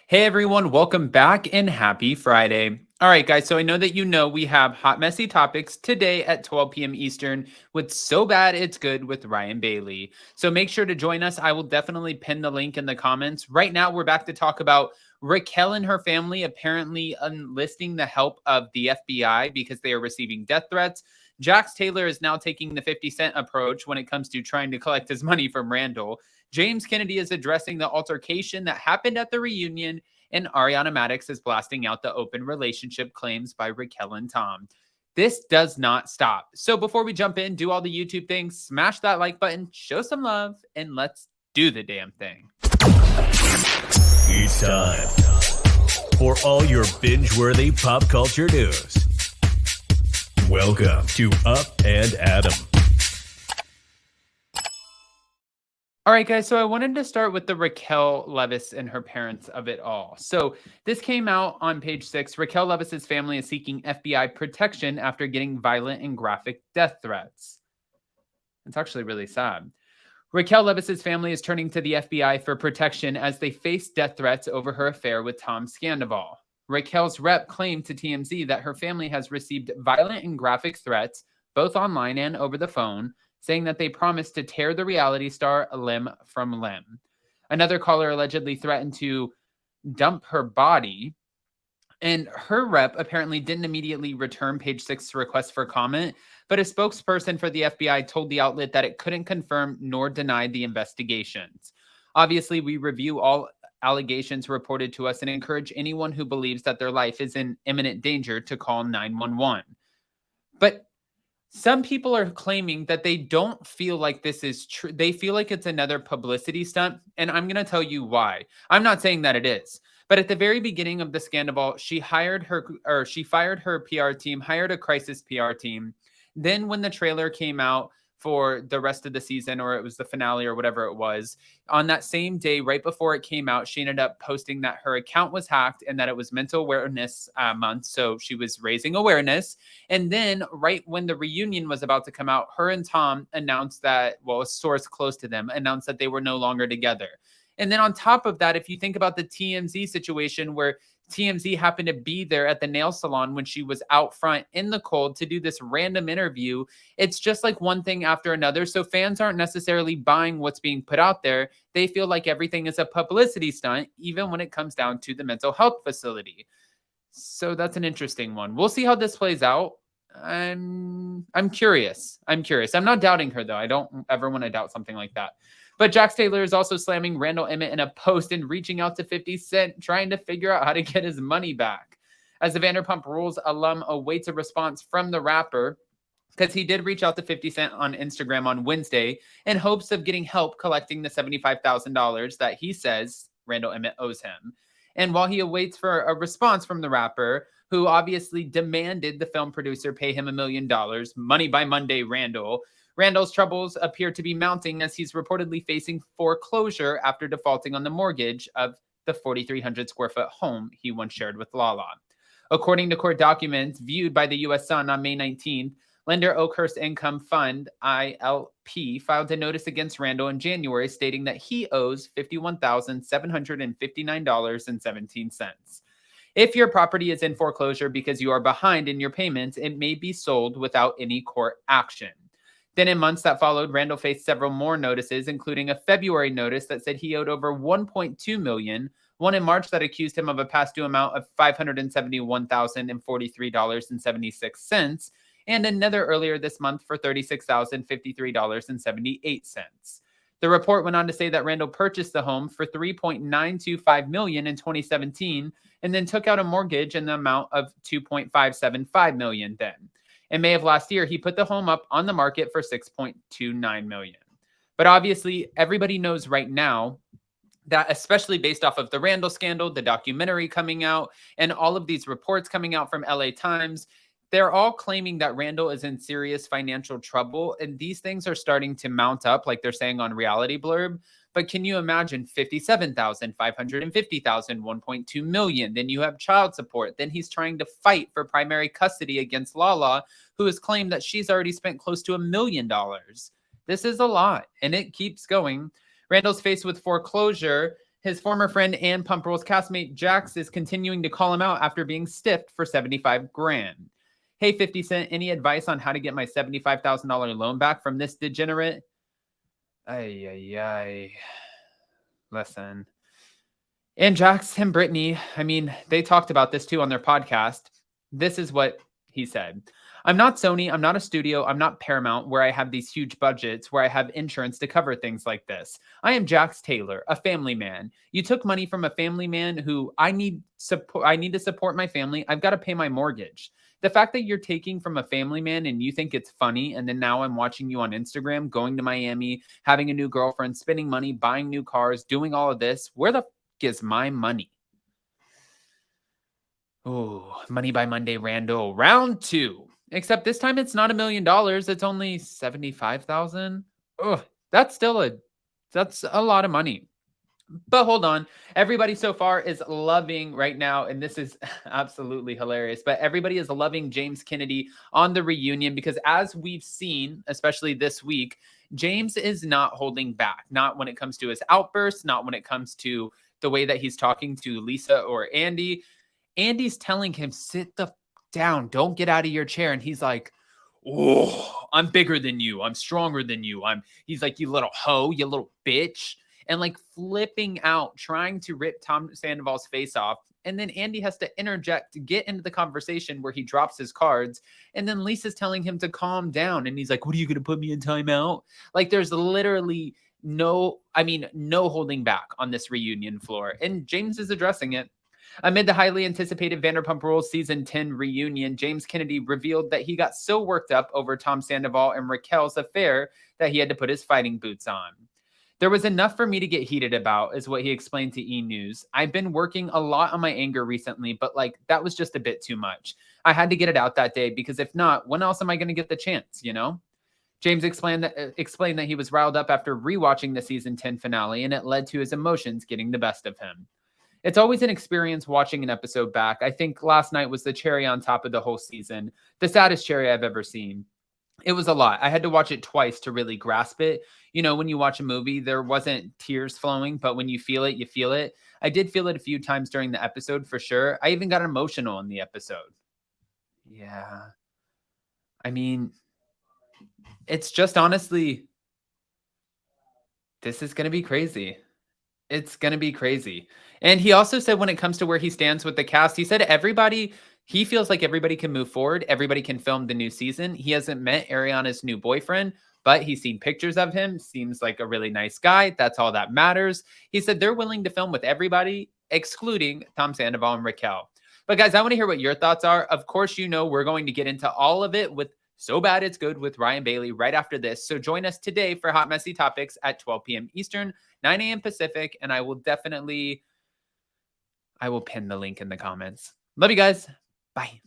Hey everyone, welcome back and happy Friday. All right, guys, so I know that we have hot, messy topics today at 12 p.m. Eastern with So Bad It's Good with Ryan Bailey. So make sure to join us. I will definitely pin the link in the comments. Right now, we're back to talk about Raquel and her family apparently enlisting the help of the FBI because they are receiving death threats. Jax Taylor is now taking the 50 Cent approach when it comes to trying to collect his money from Randall. James Kennedy is addressing the altercation that happened at the reunion, and Ariana Madix is blasting out the open relationship claims by Raquel and Tom. This does not stop. So before we jump in, do all the YouTube things, smash that like button, show some love, and let's do the damn thing. It's time for all your binge-worthy pop culture news. Welcome to Up and Adam. All right, guys, so I wanted to start with the Raquel Leviss and her parents of it all. So this came out on page 6. Raquel Levis's family is seeking FBI protection after getting violent and graphic death threats. It's actually really sad. Raquel Levis's family is turning to the FBI for protection as they face death threats over her affair with Tom Sandoval. Raquel's rep claimed to TMZ that her family has received violent and graphic threats, both online and over the phone, saying that they promised to tear the reality star limb from limb. Another caller allegedly threatened to dump her body, and her rep apparently didn't immediately return page 6's request for comment, but a spokesperson for the FBI told the outlet that it couldn't confirm nor deny the investigations. Obviously, we review all allegations reported to us and encourage anyone who believes that their life is in imminent danger to call 911. But some people are claiming that they don't feel like this is true. They feel like it's another publicity stunt, and I'm going to tell you why. I'm not saying that it is, but at the very beginning of the scandal, she fired her PR team, hired a crisis PR team. Then when the trailer came out for the rest of the season, or it was the finale or whatever it was, on that same day, right before it came out, she ended up posting that her account was hacked and that it was mental awareness month. So she was raising awareness. And then right when the reunion was about to come out, her and Tom announced that, well, a source close to them announced that they were no longer together. And then on top of that, if you think about the TMZ situation where TMZ happened to be there at the nail salon when she was out front in the cold to do this random interview, it's just like one thing after another. So fans aren't necessarily buying what's being put out there. They feel like everything is a publicity stunt, even when it comes down to the mental health facility. So that's an interesting one. We'll see how this plays out. I'm curious. I'm not doubting her, though. I don't ever want to doubt something like that. But Jax Taylor is also slamming Randall Emmett in a post and reaching out to 50 Cent, trying to figure out how to get his money back. As the Vanderpump Rules alum awaits a response from the rapper, because he did reach out to 50 Cent on Instagram on Wednesday in hopes of getting help collecting the $75,000 that he says Randall Emmett owes him. And while he awaits for a response from the rapper, who obviously demanded the film producer pay him $1 million, money by Monday, Randall's troubles appear to be mounting as he's reportedly facing foreclosure after defaulting on the mortgage of the 4,300 square foot home he once shared with Lala. According to court documents viewed by the US Sun on May 19th, lender Oakhurst Income Fund, ILP, filed a notice against Randall in January stating that he owes $51,759.17. If your property is in foreclosure because you are behind in your payments, it may be sold without any court action. Then in months that followed, Randall faced several more notices, including a February notice that said he owed over $1.2 million, one in March that accused him of a past due amount of $571,043.76, and another earlier this month for $36,053.78. The report went on to say that Randall purchased the home for $3.925 million in 2017 and then took out a mortgage in the amount of $2.575 million then. In May of last year, he put the home up on the market for $6.29 million. But obviously, everybody knows right now that, especially based off of the Randall scandal, the documentary coming out, and all of these reports coming out from LA Times, they're all claiming that Randall is in serious financial trouble. And these things are starting to mount up, like they're saying on Reality Blurb. But can you imagine 57,000, 550,000, 1.2 million? Then you have child support. Then he's trying to fight for primary custody against Lala, who has claimed that she's already spent close to $1 million. This is a lot, and it keeps going. Randall's faced with foreclosure. His former friend and Pump Rules castmate Jax is continuing to call him out after being stiffed for 75 grand. Hey, 50 Cent, any advice on how to get my $75,000 loan back from this degenerate? Ay. Listen. And Jax and Brittany, I mean, they talked about this too on their podcast. This is what he said. I'm not Sony. I'm not a studio. I'm not Paramount, where I have these huge budgets, where I have insurance to cover things like this. I am Jax Taylor, a family man. You took money from a family man who I need support. I need to support my family. I've got to pay my mortgage. The fact that you're taking from a family man and you think it's funny, and then now I'm watching you on Instagram, going to Miami, having a new girlfriend, spending money, buying new cars, doing all of this. Where the is my money? Oh, Money by Monday Randall, round 2. Except this time it's not $1 million. It's only 75,000. Oh, that's a lot of money. But hold on. Everybody so far is loving right now, and this is absolutely hilarious, but everybody is loving James Kennedy on the reunion because as we've seen, especially this week, James is not holding back. Not when it comes to his outbursts, not when it comes to the way that he's talking to Lisa or Andy. Andy's telling him, sit the down, don't get out of your chair. And he's like, oh, I'm bigger than you. I'm stronger than you. He's like, you little hoe, you little bitch. And like flipping out, trying to rip Tom Sandoval's face off. And then Andy has to interject to get into the conversation where he drops his cards. And then Lisa's telling him to calm down. And he's like, what are you going to put me in timeout? Like there's literally no holding back on this reunion floor. And James is addressing it. Amid the highly anticipated Vanderpump Rules Season 10 reunion, James Kennedy revealed that he got so worked up over Tom Sandoval and Raquel's affair that he had to put his fighting boots on. There was enough for me to get heated about, is what he explained to E! News. I've been working a lot on my anger recently, but that was just a bit too much. I had to get it out that day because if not, when else am I going to get the chance, you know? James explained that he was riled up after rewatching the Season 10 finale, and it led to his emotions getting the best of him. It's always an experience watching an episode back. I think last night was the cherry on top of the whole season, the saddest cherry I've ever seen. It was a lot. I had to watch it twice to really grasp it. You know, when you watch a movie, there wasn't tears flowing, but when you feel it, you feel it. I did feel it a few times during the episode for sure. I even got emotional in the episode. Yeah. I mean, it's just honestly, this is going to be crazy. It's going to be crazy. And he also said when it comes to where he stands with the cast, he said he feels like everybody can move forward. Everybody can film the new season. He hasn't met Ariana's new boyfriend, but he's seen pictures of him. Seems like a really nice guy. That's all that matters. He said they're willing to film with everybody, excluding Tom Sandoval and Raquel. But guys, I want to hear what your thoughts are. Of course, you know, we're going to get into all of it with So Bad It's Good with Ryan Bailey right after this. So join us today for Hot Messy Topics at 12 p.m. Eastern, 9 a.m. Pacific, and I will pin the link in the comments. Love you guys. Bye.